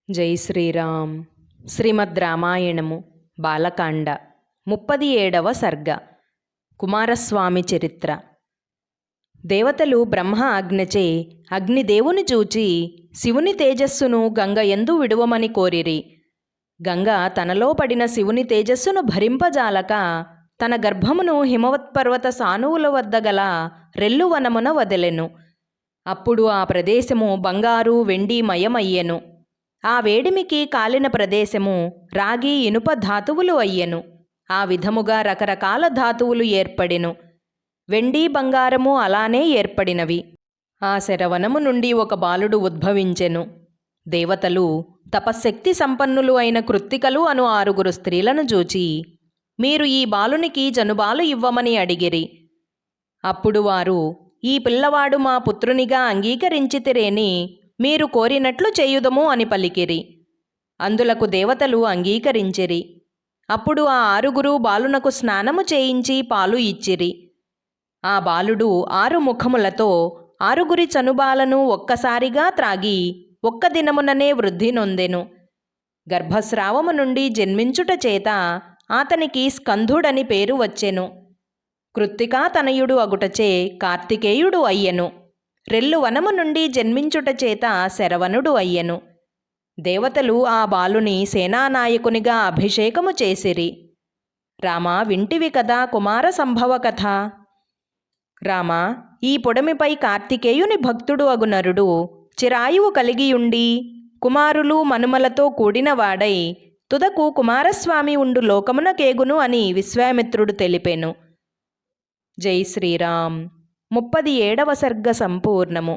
జై శ్రీరామ్. శ్రీమద్ రామాయణము బాలకాండ 37వ సర్గ. కుమారస్వామి చరిత్ర. దేవతలు బ్రహ్మ ఆజ్ఞచే అగ్నిదేవుని చూచి శివుని తేజస్సును గంగ యందు విడువమని కోరిరి. గంగ తనలో పడిన శివుని తేజస్సును భరింపజాలక తన గర్భమును హిమవత్పర్వత సానువుల వద్ద గల రెల్లువనమున వదెలెను. అప్పుడు ఆ ప్రదేశము బంగారు వెండి మయమయ్యెను. ఆ వేడిమికి కాలిన ప్రదేశము రాగి ఇనుప ధాతువులు అయ్యెను. ఆ విధముగా రకరకాల ధాతువులు ఏర్పడెను. వెండి బంగారము అలానే ఏర్పడినవి. ఆ శరవనము నుండి ఒక బాలుడు ఉద్భవించెను. దేవతలు తపశ్శక్తి సంపన్నులు అయిన కృత్తికలు అను 6 స్త్రీలను చూచి, మీరు ఈ బాలునికి జనుబాలు ఇవ్వమని అడిగిరి. అప్పుడు వారు, ఈ పిల్లవాడు మా పుత్రునిగా అంగీకరించితిరేని మీరు కోరినట్లు చేయుదము అని పలికిరి. అందులకు దేవతలు అంగీకరించిరి. అప్పుడు ఆ 6 బాలునకు స్నానము చేయించి పాలు ఇచ్చిరి. ఆ బాలుడు 6 ముఖములతో 6 చనుబాలను ఒక్కసారిగా త్రాగి ఒక్క దినముననే వృద్ధి నొందెను. గర్భస్రావము నుండి జన్మించుట చేత అతనికి స్కంధుడని పేరు వచ్చెను. కృత్తికా తనయుడు అగుటచే కార్తికేయుడు అయ్యెను. రెల్లు వనము నుండి జన్మించుట చేత శరవణుడు అయ్యెను. దేవతలు ఆ బాలుని సేనానాయకునిగా అభిషేకము చేసిరి. రామా, వింటివి కదా కుమార సంభవ కథ. రామా, ఈ పొడమిపై కార్తికేయుని భక్తుడు అగు నరుడు చిరాయువు కలిగియుండి కుమారులు మనుమలతో కూడినవాడై తుదకు కుమారస్వామి ఉండు లోకమున కేగును అని విశ్వామిత్రుడు తెలిపెను. జై శ్రీరామ్. 37వ సర్గ సంపూర్ణము.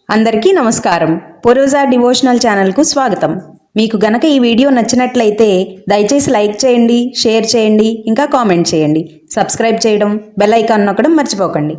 అందరికీ నమస్కారం. పూర్వజ డివోషనల్ ఛానల్కు స్వాగతం. మీకు గనక ఈ వీడియో నచ్చినట్లయితే దయచేసి లైక్ చేయండి, షేర్ చేయండి, ఇంకా కామెంట్ చేయండి. సబ్స్క్రైబ్ చేయడం, బెల్ ఐకాన్ నొక్కడం మర్చిపోకండి.